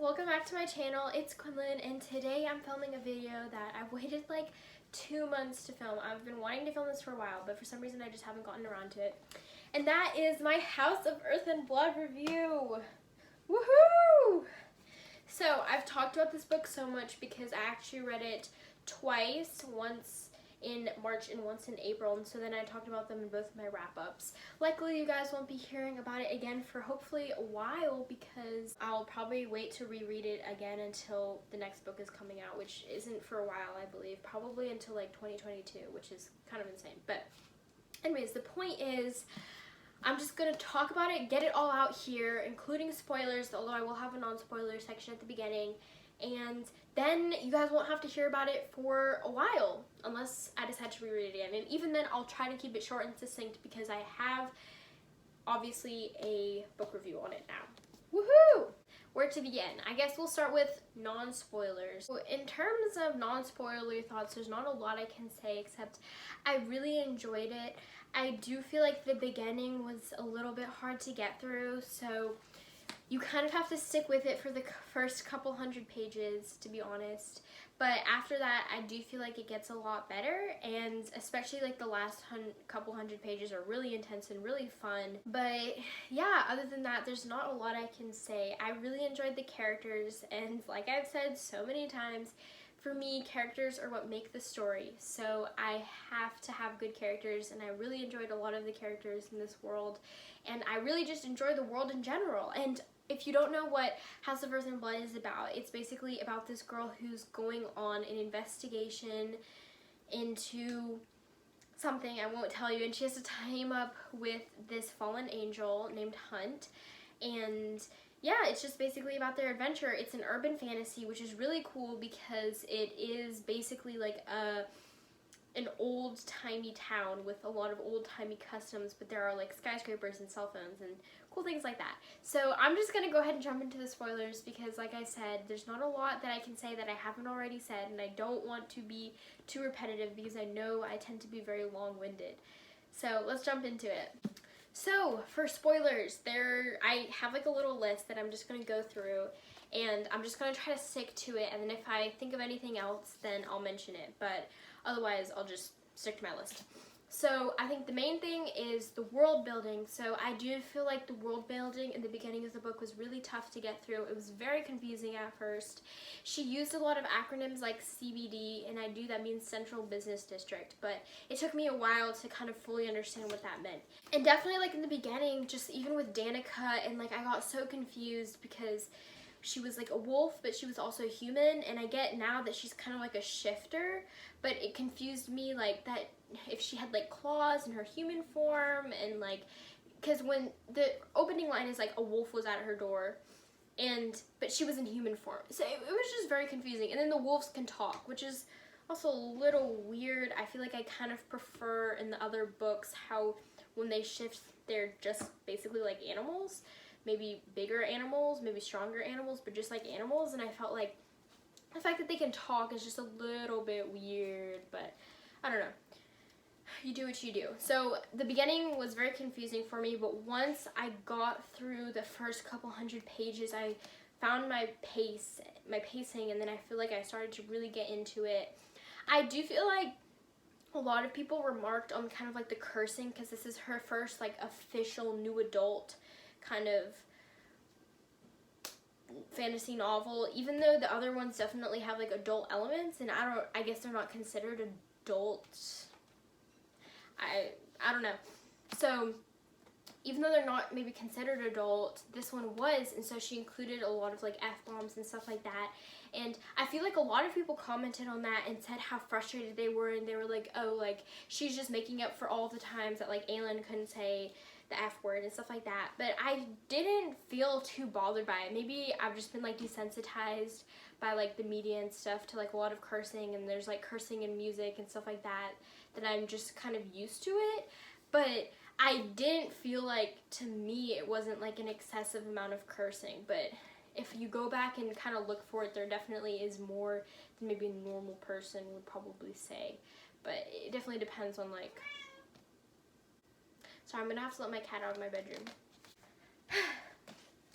welcome back to my channel. It's Quinlan and today I'm filming a video that I've waited like 2 months to film. I've been wanting to film this for a while, but for some reason I just haven't gotten around to it. And that is my House of Earth and Blood review. Woohoo! So I've talked about this book so much because I actually read it twice, once in March and once in April, and so then I talked about them in both of my wrap-ups. Likely you guys won't be hearing about it again for hopefully a while because I'll probably wait to reread it again until the next book is coming out, which isn't for a while, I believe. Probably until like 2022, which is kind of insane. But anyways, the point is I'm just going to talk about it, get it all out here, including spoilers, although I will have a non-spoiler section at the beginning. And then you guys won't have to hear about it for a while unless I decide to reread it again. And even then, I'll try to keep it short and succinct because I have obviously a book review on it now. Woohoo! Where to begin? I guess we'll start with non-spoilers. So in terms of non-spoiler thoughts, there's not a lot I can say except I really enjoyed it. I do feel like the beginning was a little bit hard to get through, so you kind of have to stick with it for the first couple hundred pages, to be honest. But after that, I do feel like it gets a lot better, and especially like the last couple hundred pages are really intense and really fun. But yeah, other than that, there's not a lot I can say. I really enjoyed the characters, and like I've said so many times, for me, characters are what make the story. So I have to have good characters, and I really enjoyed a lot of the characters in this world, and I really just enjoy the world in general. And if you don't know what House of Earth and Blood is about, it's basically about this girl who's going on an investigation into something I won't tell you, and she has to team up with this fallen angel named Hunt. And yeah, it's just basically about their adventure. It's an urban fantasy, which is really cool because it is basically like an old-timey town with a lot of old-timey customs, but there are like skyscrapers and cell phones and cool things like that. So I'm just gonna go ahead and jump into the spoilers because like I said, there's not a lot that I can say that I haven't already said, and I don't want to be too repetitive because I know I tend to be very long-winded. So let's jump into it. So for spoilers, I have like a little list that I'm just gonna go through, and I'm just gonna try to stick to it, and then if I think of anything else, then I'll mention it, but otherwise I'll just stick to my list. So I think the main thing is the world building. So I do feel like the world building in the beginning of the book was really tough to get through. It was very confusing at first. She used a lot of acronyms like CBD, and I do, that means Central Business District, but it took me a while to kind of fully understand what that meant. And definitely like in the beginning, just even with Danica, and like I got so confused because she was like a wolf, but she was also a human, and I get now that she's kind of like a shifter, but it confused me like that if she had like claws in her human form, and like, because when the opening line is like a wolf was at her door, but she was in human form, so it was just very confusing. And then the wolves can talk, which is also a little weird. I feel like I kind of prefer in the other books how when they shift, they're just basically like animals. Maybe bigger animals, maybe stronger animals, but just like animals. And I felt like the fact that they can talk is just a little bit weird, but I don't know. You do what you do. So the beginning was very confusing for me, but once I got through the first couple hundred pages, I found my pacing, and then I feel like I started to really get into it. I do feel like a lot of people remarked on kind of like the cursing because this is her first like official new adult kind of fantasy novel, even though the other ones definitely have like adult elements, and I guess they're not considered adults. I don't know. So even though they're not maybe considered adult, this one was, and so she included a lot of like F-bombs and stuff like that. And I feel like a lot of people commented on that and said how frustrated they were, and they were like, oh, like she's just making up for all the times that like Aelin couldn't say the F word and stuff like that. But I didn't feel too bothered by it. Maybe I've just been like desensitized by like the media and stuff to like a lot of cursing, and there's like cursing in music and stuff like that I'm just kind of used to it. But I didn't feel like, to me, it wasn't like an excessive amount of cursing. But if you go back and kind of look for it, there definitely is more than maybe a normal person would probably say. But it definitely depends on like, sorry, I'm gonna have to let my cat out of my bedroom.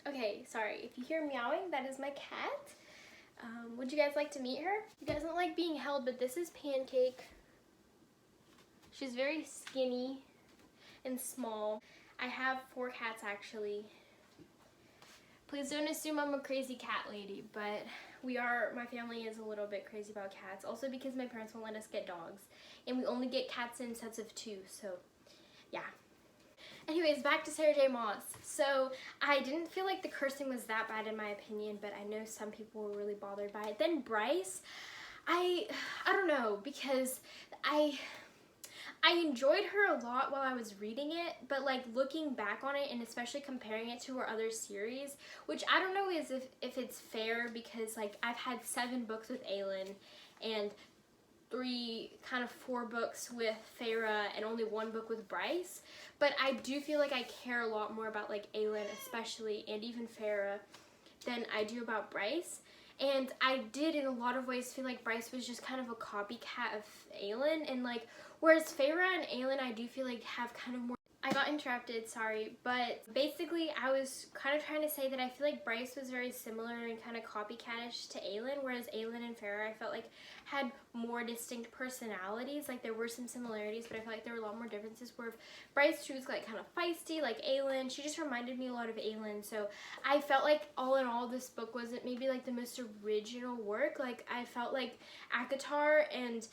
Okay, sorry, if you hear meowing, that is my cat. Would you guys like to meet her? She doesn't like being held, but this is Pancake. She's very skinny and small. I have 4 cats actually. Please don't assume I'm a crazy cat lady, but my family is a little bit crazy about cats. Also because my parents won't let us get dogs. And we only get cats in sets of 2, so yeah. Anyways, back to Sarah J Maas. So I didn't feel like the cursing was that bad in my opinion, but I know some people were really bothered by it. Then Bryce, I don't know, because I enjoyed her a lot while I was reading it, but like looking back on it and especially comparing it to her other series, which I don't know is if it's fair, because like I've had 7 books with Aelin and 4 books with Feyre and only 1 book with Bryce, but I do feel like I care a lot more about like Aelin especially, and even Feyre, than I do about Bryce. And I did in a lot of ways feel like Bryce was just kind of a copycat of Aelin, and like whereas Feyre and Aelin I do feel like have kind of more. I got interrupted, sorry, but basically I was kind of trying to say that I feel like Bryce was very similar and kind of copycatish to Aelin, whereas Aelin and Feyre I felt like had more distinct personalities. Like there were some similarities, but I felt like there were a lot more differences, where Bryce, she was like kind of feisty like Aelin. She just reminded me a lot of Aelin, so I felt like all in all this book wasn't maybe like the most original work. Like I felt like ACOTAR and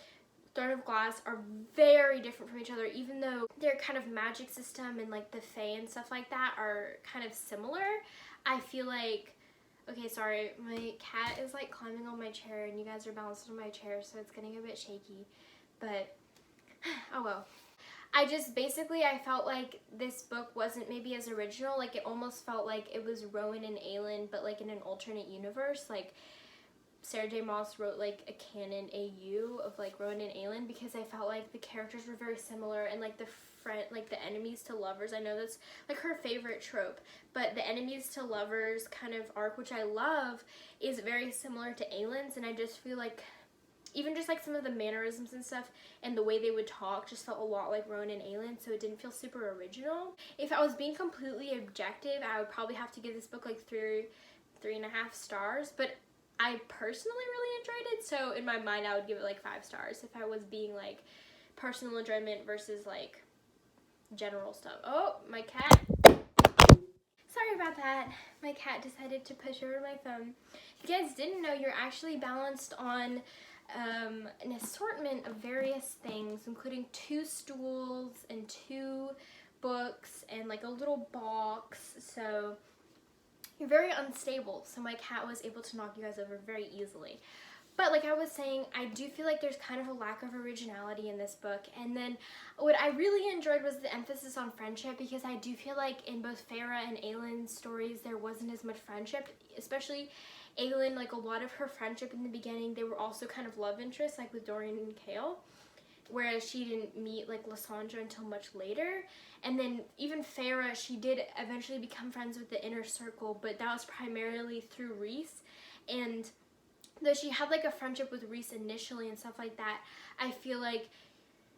Throne of Glass are very different from each other, even though their kind of magic system and like the Fae and stuff like that are kind of similar. I feel like, okay, sorry, my cat is like climbing on my chair and you guys are bouncing on my chair, so it's getting a bit shaky, but oh well. I felt like this book wasn't maybe as original. Like it almost felt like it was Rowan and Aelin, but like in an alternate universe. Like Sarah J Maas wrote like a canon AU of like Rowan and Aelin, because I felt like the characters were very similar, and like the enemies to lovers, I know that's like her favorite trope, but the enemies to lovers kind of arc, which I love, is very similar to Aelin's, and I just feel like even just like some of the mannerisms and stuff and the way they would talk just felt a lot like Rowan and Aelin, so it didn't feel super original. If I was being completely objective, I would probably have to give this book like 3.5 stars, but I personally really enjoyed it, so in my mind I would give it like 5 stars if I was being like personal enjoyment versus like general stuff. Oh, my cat. Sorry about that. My cat decided to push over my phone. If you guys didn't know, you're actually balanced on an assortment of various things, including 2 stools and 2 books and like a little box, so you're very unstable, so my cat was able to knock you guys over very easily. But like I was saying, I do feel like there's kind of a lack of originality in this book. And then what I really enjoyed was the emphasis on friendship, because I do feel like in both Feyre and Aelin's stories there wasn't as much friendship, especially Aelin. Like a lot of her friendship in the beginning, they were also kind of love interests, like with Dorian and Kale, whereas she didn't meet like Lysandra until much later. And then even Feyre, she did eventually become friends with the inner circle, but that was primarily through Rhys. And though she had like a friendship with Rhys initially and stuff like that, I feel like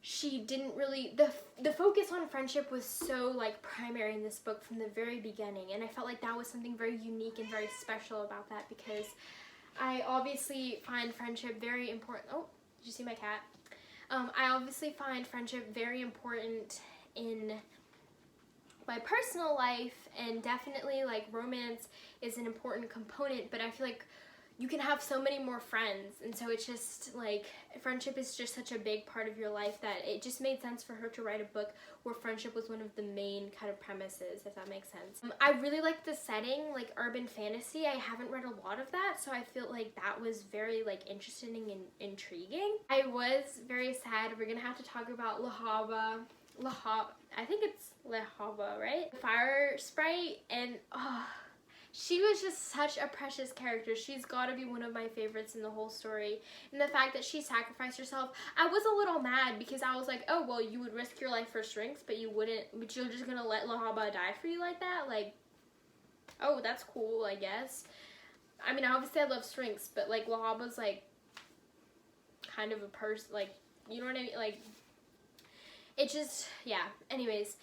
she didn't really, the focus on friendship was so like primary in this book from the very beginning, and I felt like that was something very unique and very special about that, because I obviously find friendship very important. Oh, did you see my cat? I obviously find friendship very important in my personal life, and definitely like romance is an important component, but I feel like you can have so many more friends, and so it's just like friendship is just such a big part of your life that it just made sense for her to write a book where friendship was one of the main kind of premises, if that makes sense. I really like the setting, like urban fantasy. I haven't read a lot of that, so I feel like that was very like interesting and intriguing. I was very sad. We're gonna have to talk about Lahaba, I think it's Lahaba, right? Fire sprite, and she was just such a precious character. She's got to be one of my favorites in the whole story. And the fact that she sacrificed herself, I was a little mad, because I was like, oh, well, you would risk your life for Strynx, but you're just going to let Lahaba die for you like that? Like, oh, that's cool, I guess. I mean, obviously I love Strynx, but like Lahaba's like kind of a person, like, you know what I mean? Like, it just, yeah. Anyways,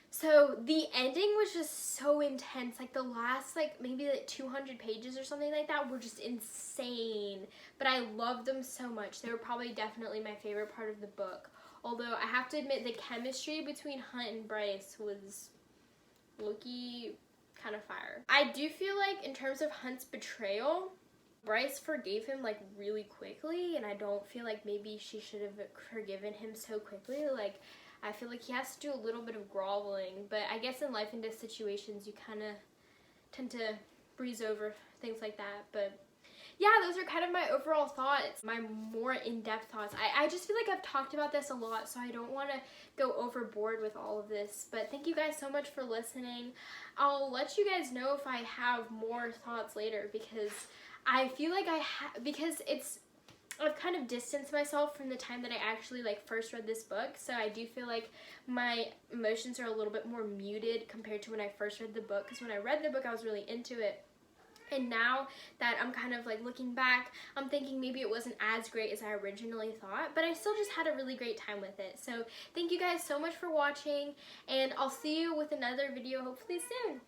So the ending was just so intense. Like the last maybe 200 pages or something like that were just insane. But I loved them so much. They were probably definitely my favorite part of the book. Although I have to admit the chemistry between Hunt and Bryce was low-key kind of fire. I do feel like in terms of Hunt's betrayal, Bryce forgave him like really quickly, and I don't feel like maybe she should have forgiven him so quickly. Like I feel like he has to do a little bit of groveling, but I guess in life and death situations you kind of tend to breeze over things like that. But yeah, those are kind of my overall thoughts, my more in-depth thoughts. I just feel like I've talked about this a lot, so I don't want to go overboard with all of this. But thank you guys so much for listening. I'll let you guys know if I have more thoughts later, because I feel like I've kind of distanced myself from the time that I actually first read this book, so I do feel like my emotions are a little bit more muted compared to when I first read the book, because when I read the book I was really into it. And now that I'm kind of looking back, I'm thinking maybe it wasn't as great as I originally thought, but I still just had a really great time with it. So thank you guys so much for watching, and I'll see you with another video hopefully soon.